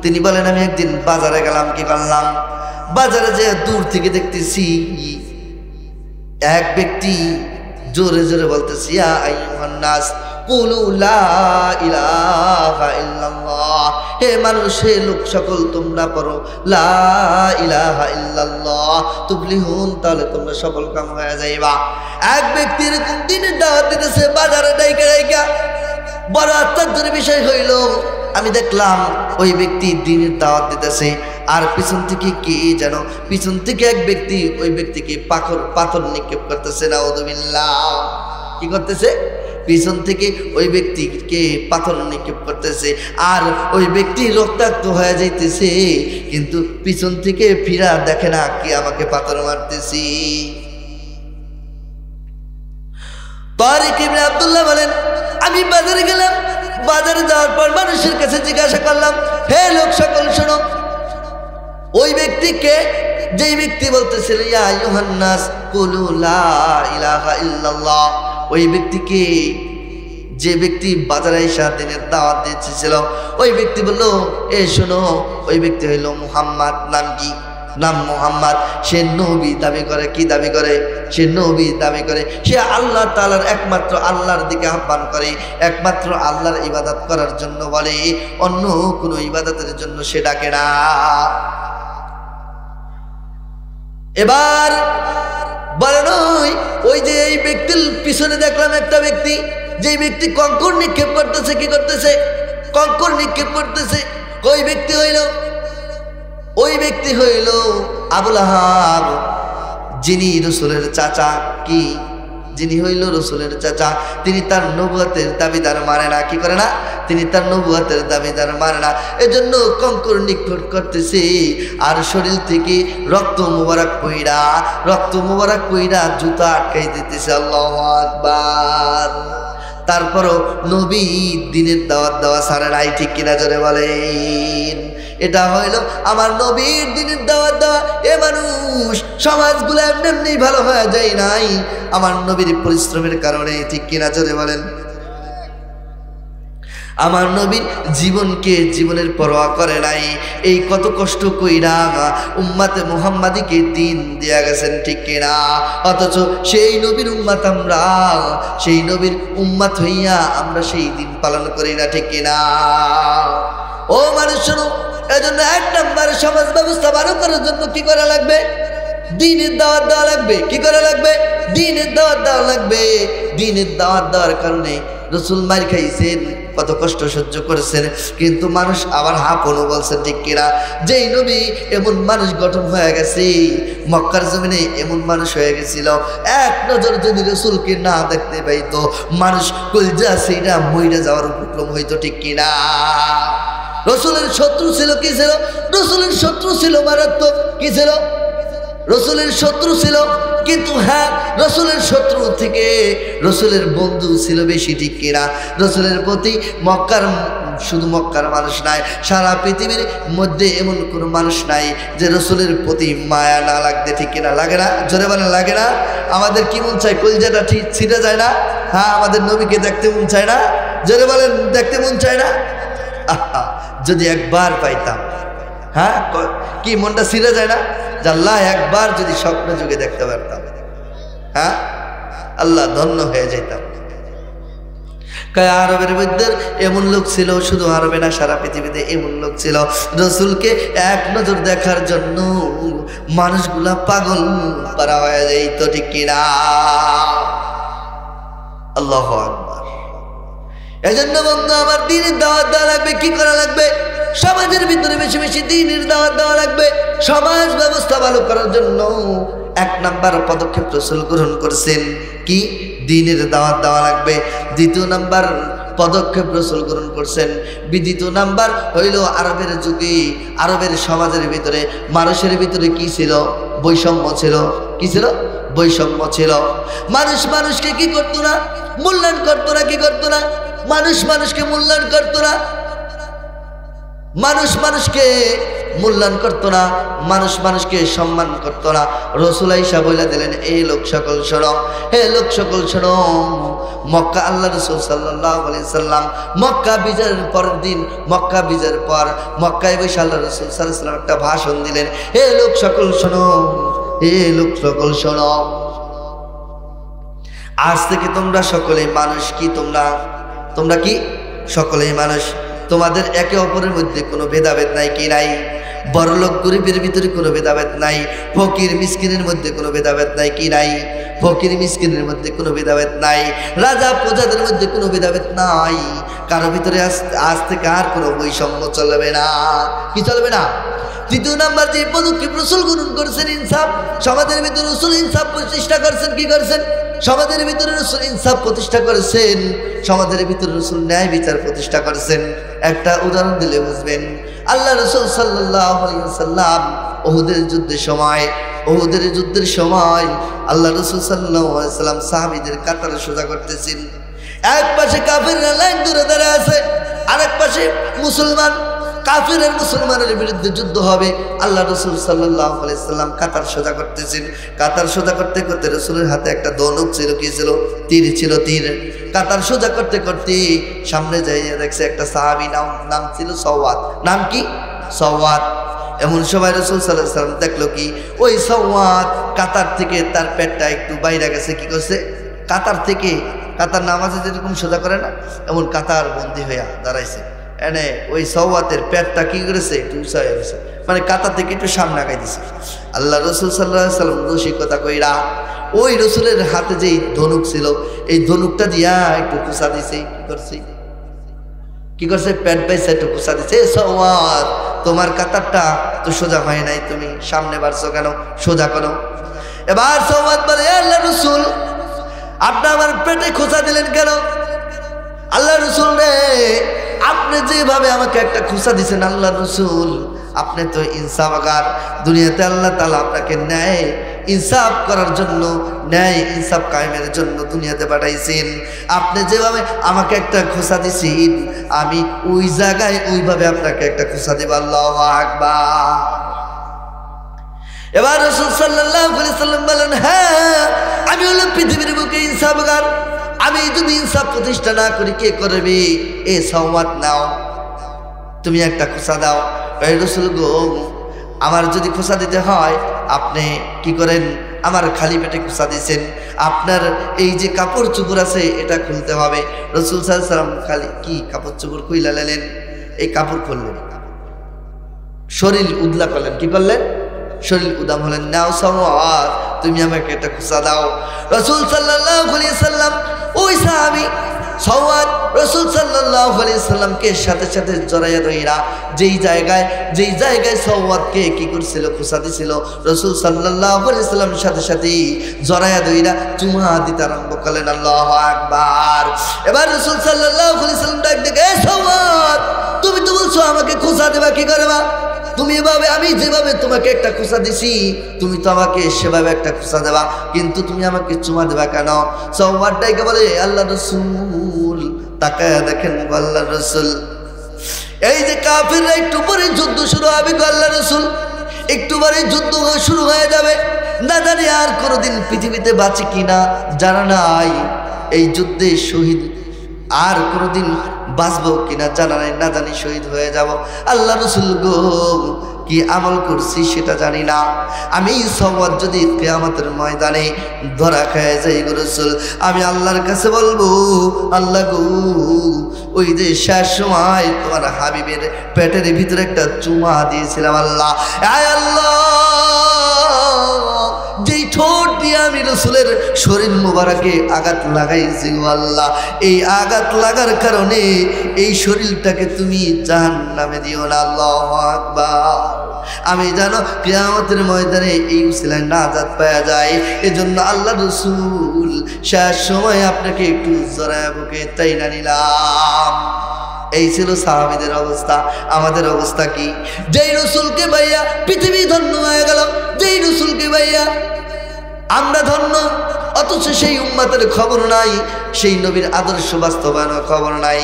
তিনি বলেন, আমি একদিন বাজারে গেলাম। কি করলাম? বাজারে যে দূর থেকে দেখতেছি এক ব্যক্তি জোরে জোরে বলতেছে, ইয়া আইয়ুহান নাস কুলু লা ইলাহা ইল্লাল্লাহ। হে মানুষ, হে লোক সকল, তোমরা পড়ো লা ইলাহা ইল্লাল্লাহ তুফলিহুন, তাহলে তোমরা সফল কাম হয়ে যাইবা। এক ব্যক্তি এরকম দিনের দাওয়াত দিতেছে বাজারে ডাইকা ডাইকা। বড় আশ্চর্যের বিষয় হইল, আমি দেখলাম ওই ব্যক্তি দিনের দাওয়াত দিতেছে, আর পিছন থেকে কে যেন, পিছন থেকে এক ব্যক্তি ওই ব্যক্তিকে পাথর নিক্ষেপ করতেছে। নাউযুবিল্লাহ। কি করতেছে? পিছন থেকে ওই ব্যক্তিকে পাথর নিক্ষেপ করতেছে, আর ওই ব্যক্তি রক্তাক্ত হয়ে যাইতেছে, কিন্তু পিছন থেকে ফিরা দেখে না কি আমাকে পাথর মারতেছি। তারিক ইবনে আব্দুল্লাহ বলেন, আমি বাজারে গেলাম। বাজারে যাওয়ার পর মানুষের কাছে জিজ্ঞাসা করলাম, হে লোক সকল শোনো, ওই ব্যক্তিকে, যেই ব্যক্তি বলতেছিল ইয়া আইয়ুহান নাস কুলু লা ইলাহা ইল্লাল্লাহ, ওই ব্যক্তিকে, যে ব্যক্তি বাজারে এসে দিনের দাওয়াত দিয়েছিল, ওই ব্যক্তি বলল, এ শোনো, ওই ব্যক্তি হইল মুহাম্মদ। নাম কি? নাম মুহাম্মদ। সে নবী দাবি করে। কি দাবি করে? সে নবী দাবি করে। সে আল্লাহ তাআলার, একমাত্র আল্লাহর দিকে আহ্বান করে, একমাত্র আল্লাহর ইবাদত করার জন্য বলে, অন্য কোনো ইবাদতের জন্য সে ডাকে না। এবার বলেন, ওই যে এই ব্যক্তির পিছনে দেখলাম একটা ব্যক্তি, যে ব্যক্তি কঙ্কর নিক্ষেপ করতেছে। কি করতেছে? কঙ্কর নিক্ষেপ করতেছে। ওই ব্যক্তি হইল আবুল আহাব, যিনি রাসূলের চাচা। কি? যিনি হইল রাসূলের চাচা। তিনি তার নবুয়তের দাবিদার মানে না। কি করে না? তিনি তার নবুয়তের দাবিদার মানে না, এজন্য কঙ্কর নিক্ষেপ করতেছে, আর শরীর থেকে রক্ত মুবারক পইড়া জুতা আটকাই দিতেছে। আল্লাহু আকবার। তারপরও নবী দিনের দাওয়াত দেওয়া ছাড়ে নাই, ঠিক কিনা জোরে বলেন? এটা হইল আমার নবীর দিনের দাওয়াত দেওয়া। এ মানুষ সমাজগুলো এমনি এমনি ভালো হয়ে যায় নাই আমার নবীর পরিশ্রমের কারণে, ঠিক কিনা জোরে বলেন? আমার নবীর জীবনের পরোয়া করে নাই, এই কত কষ্ট কইরা উম্মাতে মুহাম্মাদিকে দিন দিয়া গেছেন, ঠিক কিনা? অথচ সেই নবীর উম্মাত আমরা, সেই নবীর উম্মাত হইয়া আমরা সেই দিন পালন করি না, ঠিক কিনা? ও মানুষ শোনো, এজন্য 1 নম্বর সমাজ ব্যবস্থা ভালো করার জন্য কি করা লাগবে? দ্বীনের দাওয়াত দেওয়া লাগবে। কি করা লাগবে? দ্বীনের দাওয়াত দেওয়া লাগবে। দ্বীনের দাওয়াত দেওয়ার কারণে রাসূল মার খাইছেন, কত কষ্ট সহ্য করেছেন, কিন্তু মানুষ আবার হাপনও বলছে, ঠিক কিনা? যেই নবী এমন মানুষ গঠন হয়ে গেছে, মক্কার জমিনে এমন মানুষ হয়ে গেছিল, এক নজর যদি রাসূলকে না দেখতে পাইতো মানুষ কলজা সেইটা মইরা যাওয়ার উপক্রম হইতো, ঠিক কিনা? রাসূলের শত্রু ছিল, কি ছিল? রাসূলের শত্রু ছিল মারাত্মক। কি ছিল? রাসূলের শত্রু ছিল, কিন্তু হ্যাঁ রাসূলের শত্রু থেকে রাসূলের বন্ধু ছিল বেশি, ঠিক কিনা? রাসূলের প্রতি শুধু মক্কার মানুষ নাই, সারা পৃথিবীর মধ্যে এমন কোনো মানুষ নাই যে রাসূলের প্রতি মায়া না লাগতে, ঠিক কিনা? লাগে না? জোরে বলেন, লাগে না? আমাদের কি মন চায়? কলজাটা ঠিক ছিঁড়ে যায় না? হ্যাঁ, আমাদের নবীকে দেখতে মন চায় না? জোরে বলেন, দেখতে মন চায় না? আহা, যদি একবার পাইতাম, হ্যাঁ, কি মনটা ছিঁড়ে যায় না? আল্লাহ একবার যদি স্বপ্ন যুগে দেখতে পারতাম, হ্যাঁ, আল্লাহ ধন্য হয়ে যেতাম। আরবের মধ্যে এমন লোক ছিল, শুধু আরবে না সারা পৃথিবীতে এমন লোক ছিল, রাসূলকে এক নজর দেখার জন্য মানুষগুলা পাগল পারা হয়ে যাইত, ঠিক কিনা? আল্লাহু আকবার। এজন্য বন্ধু আমার দ্বীনের দাওয়াত দেওয়া লাগবে। কি করা লাগবে? সমাজের ভিতরে বেশি বেশি দ্বীনের দাওয়াত দেওয়া লাগবে। সমাজ ব্যবস্থা ভালো করার জন্য 1 নাম্বার পদক্ষেপ রাসূল গ্রহণ করেছেন, কি? দ্বীনের দাওয়াত দেওয়া লাগবে। 2 নাম্বার পদক্ষেপ রাসূল গ্রহণ করছেন। 2 নাম্বার হইল আরবের যুগে, আরবের সমাজের ভিতরে মানুষের ভিতরে কি ছিল? বৈষম্য ছিল। কি ছিল? বৈষম্য ছিল। মানুষ মানুষকে কি করতো না? মূল্যায়ন করতো না। কি করতো না? মানুষ মানুষকে মূল্যায়ন করতো না। মানুষ মানুষকে মূল্যায়ন করতো না, মানুষ মানুষকে সম্মান করতো না। রাসূল আয়েশা বলে দিলেন, এই লোক সকল শোনো, হে লোক সকল শোনো, মক্কা আল্লাহ রাসূল সাল্লাল্লাহু আলাইহি সাল্লাম মক্কা বিজয়ের পরের দিন, মক্কা বিজয়ের পর মক্কায় বসে আল্লাহ রাসূল সাল্লাল্লাহু আলাইহি সাল্লাম একটা ভাষণ দিলেন, হে লোক সকল শোনো, হে লোক সকল শোনো, আজ থেকে তোমরা সকলেই মানুষ। কি? তোমরা কি? সকলেই মানুষ। তোমাদের একে অপরের মধ্যে কোনো ভেদাভেদ নাই। কি নাই? বড়লোক গরিবের ভিতরে কোনো ভেদাভেদ নাই, ফকির মিসকিনের মধ্যে কোনো ভেদাভেদ নাই। কি নাই? ফকির মিসকিনের মধ্যে কোনো ভেদাভেদ নাই, রাজা প্রজাদের মধ্যে কোনো ভেদাভেদ নাই। কারো ভিতরে আজ থেকে আর কোনো বৈষম্য চলবে না। কি চলবে না? 2 নাম্বার যে পদক্ষেপ রাসূল গ্রহণ করেছেন, ইনসাফ। সমাজের ভিতরে রাসূল ইনসাফ প্রতিষ্ঠা করেছেন। কি করেছেন? সমাজের ভিতরে রাসূল ইনসাফ প্রতিষ্ঠা করেছেন। সমাজের ভিতরে রাসূল ন্যায় বিচার প্রতিষ্ঠা করেছেন। একটা উদাহরণ দিলে বুঝবেন। আল্লাহ রাসূল সাল্লাল্লাহু আলাইহি ওয়াসাল্লাম উহুদের যুদ্ধের সময় আল্লাহ রাসূল সাল্লাল্লাহু আলাইহি ওয়াসাল্লাম সাহাবীদের কাতার সোজা করতেছেন। এক পাশে কাফিররা লাইন ধরে দাঁড়িয়ে আছে, আরেক পাশে মুসলমান। কাফির আর মুসলমানের বিরুদ্ধে যুদ্ধ হবে। আল্লাহ রাসূল সাল্লাল্লাহু আলাইহি ওয়াসাল্লাম কাতার সোজা করতেছেন। কাতার সোজা করতে করতে রাসূলের হাতে একটা ধনুক ছিল। কি ছিল? তীর ছিল, তীর। কাতার সোজা করতে করতে সামনে যাইয়া দেখছে একটা সাহাবী, নাম ছিল সাওয়াদ। নাম কি? সাওয়াদ। এমন সময় রাসূল সাল্লাল্লাহু আলাইহি ওয়াসাল্লাম দেখলো কি ওই সাওয়াদ কাতার থেকে তার পেটটা একটু বাইরে গেছে। কি করছে? কাতার নামাজে যেরকম সোজা করে না, এমন কাতার বন্দী হইয়া দাঁড়াইছে। এনে ওই সাওয়াতের পেটটা কি করেছে? একটু উঁচা হয়ে গেছে, মানে কাতার থেকে একটু সামনে আগাই দিছে। আল্লাহ রাসূল সাল্লাল্লাহু আলাইহি ওয়াসাল্লাম রসিকতা কইরা ওই রাসূলের হাতে যেই ধনুক ছিল, এই ধনুকটা দিয়া একটু কুচা দিছে। কি করছে? পেট বাইছে একটু কুচা দিছে। সাওয়াত, তোমার কাতারটা তো সোজা হয় নাই, তুমি সামনে বাড়ছো কেন? সোজা করো। এবার সাওয়াত বলে, আল্লাহ রাসূল, আপনি আমার পেটে খোঁচা দিলেন কেন? আল্লাহ রাসূল রে, আপনি যেভাবে আমাকে একটা খোঁচা দিছেন, আল্লাহ রাসূল, আপনি তো ইনসাফগার। দুনিয়াতে আল্লাহ তাআলা আপনাকে ন্যায় ইনসাফ করার জন্য, ন্যায় ইনসাফ কায়েমের জন্য দুনিয়াতে পাঠাইছেন। আপনি যেভাবে আমাকে একটা খোঁচা দিছেন, আমি ওই জায়গায় ওইভাবে আপনাকে একটা খোঁচা দেব। আল্লাহু আকবার। এবার রাসূল সাল্লাল্লাহু আলাইহি সাল্লাম বলেন, হ্যাঁ আমি হলাম পৃথিবীর বুকে ইনসাফগার। আমি যদি ইনসাফ প্রতিষ্ঠা না করি কে করবে? এ সওয়াত নাও, তুমি একটা খোঁচা দাও। রাসূল গো, আমার যদি খোঁচা দিতে হয় আপনি কি করেন? আমার খালি পেটে খোঁচা দিয়েছেন, আপনার এই যে কাপড় চোপড় আছে এটা খুলতে হবে। রাসূল সাল্লাল্লাহু আলাইহি সাল্লাম খালি কি কাপড় চোপড় খুইলা নিলেন, এই কাপড় খুললেন, শরীর উদলা করলেন। কি করলেন? শরীর উদাম হলেন। নাও সওয়াত, তুমি আমাকে একটা খোঁচা দাও। রাসূল সাল্লাল্লাহু আলাইহি সাল্লাম ওই সাহাবী সওয়াত রাসূল সাল্লাল্লাহু আলাইহি সাল্লামকে সাথে সাথে জড়াইয়া ধইরা যেই জায়গায় সওয়াতকে কি করছিল? খোঁচা দিছিল। রাসূল সাল্লাল্লাহু আলাইহি সাল্লাম সাথে সাথে জড়াইয়া ধইরা চুমা দিতে আরম্ভ করলেন। আল্লাহু আকবার। এবার রাসূল সাল্লাল্লাহু আলাইহি সাল্লাম ডাক দিয়ে, এ সওয়াত, তুমি তো বলছো আমাকে খোঁচা দেবা, কি করবা? তুমি এভাবে, আমি যেভাবে তোমাকে একটা খোঁচা দিছি তুমি তো আমাকে সেভাবে একটা খোঁচা দেবা, কিন্তু তুমি আমাকে চুমা দেবা কেন? সওয়াত ডাইকে বলে, আল্লাহ রাসূল তাকায়া দেখেন আল্লাহ রাসূল, এই যে কাফিররা একটু পরে যুদ্ধ শুরু হবে, আল্লাহ রাসূল একটু পরে যুদ্ধ শুরু হয়ে যাবে, না জানি আর কোনোদিন পৃথিবীতে বাঁচি কিনা জানা নাই, এই যুদ্ধে শহীদ আর কোনোদিন বাঁচবো কিনা জানা নাই, না জানি শহীদ হয়ে যাব। আল্লাহ রাসূল গো, কি আমল করছি সেটা জানি না, আমি সওয়াত যদি কিয়ামতের ময়দানে ধরা খায় যাই গো রাসূল, আমি আল্লাহর কাছে বলবো, আল্লাহ গো, ওই যে শেষ সময় তোমার হাবিবের পেটের ভিতরে একটা চুমা দিয়েছিলাম, আল্লাহ, আয় আল্লাহ, যেই ঠোঁট দিয়ে আমি রাসূলের শরীর মুবারকে আঘাত লাগাইছি গো আল্লাহ, এই আঘাত লাগার কারণে এই শরীরটাকে তুমি জাহান্নামে দিও না। আল্লাহু আকবার। আমি জানো কিয়ামতের ময়দানে এই উসিলায় নাজাত পাওয়া যায়, এজন্য আল্লাহ রাসূল শেষ সময় আপনাকে একটু জড়ায় বুকে তাইনা নিলাম। এই ছিল সাহাবীদের অবস্থা। আমাদের অবস্থা কি? যেই রাসূলকে ভাইয়া পৃথিবী ধন্য হয়ে গেল, যেই রাসূলকে ভাইয়া আমরা ধন্য, অথচ সেই উম্মতের খবর নাই, সেই নবীর আদর্শ বাস্তবায়নের খবর নাই।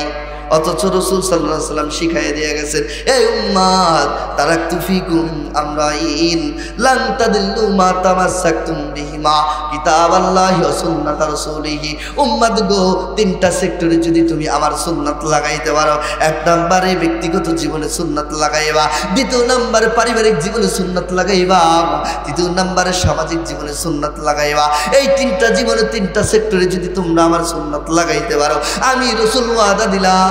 অথচ রাসূল সাল্লাল্লাহু আলাইহি ওয়াসাল্লাম শিখাইয়া দিয়ে গেছেন, এই উম্মত তারাকতু ফিকুম আমরাইন লান তাদিল্লু মা তামাসসাকতুম বিহিমা কিতাবাল্লাহি ওয়া সুন্নাত রাসূলিহি। উম্মত গো, তিনটা সেক্টরে যদি তুমি আমার সুন্নাত লাগাইতে পারো, এক নম্বরে ব্যক্তিগত জীবনে সুন্নাত লাগাইবা, দ্বিতীয় নম্বরে পারিবারিক জীবনে সুন্নাত লাগাইবা, তৃতীয় নম্বরে সামাজিক জীবনে সুন্নাত লাগাইবা, এই তিনটা জীবনে তিনটা সেক্টরে যদি তোমরা আমার সুন্নাত লাগাইতে পারো, আমি রাসূল ওয়াদা দিলাম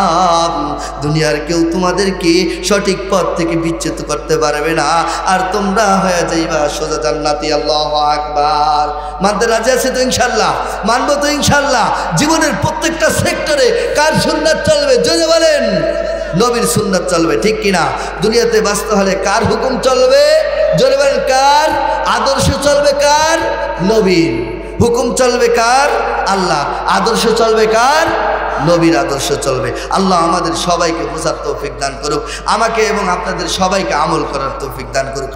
দুনিয়ার কেউ তোমাদেরকে সঠিক পথ থেকে বিচ্যুত করতে পারবে না, আর তোমরা হয়ে যাইবা সোজা জান্নাতি। আল্লাহু আকবার। মানতে রাজি আছে তো ইনশাআল্লাহ? মানবো তো ইনশাআল্লাহ? জীবনের প্রত্যেকটা সেক্টরে কার সুন্নাত চলবে? জোরে বলেন। নবীর সুন্নাত চলবে, ঠিক কিনা? দুনিয়াতে বাঁচতে হলে কার হুকুম চলবে? জোরে বলেন। কার আদর্শ চলবে? কার? নবীর হুকুম চলবে। কার? আল্লাহ। আদর্শ চলবে কার? নবীর আদর্শ চলবে। আল্লাহ আমাদের সবাইকে বোঝার তৌফিক দান করুক, আমাকে এবং আপনাদের সবাইকে আমল করার তৌফিক দান করুক।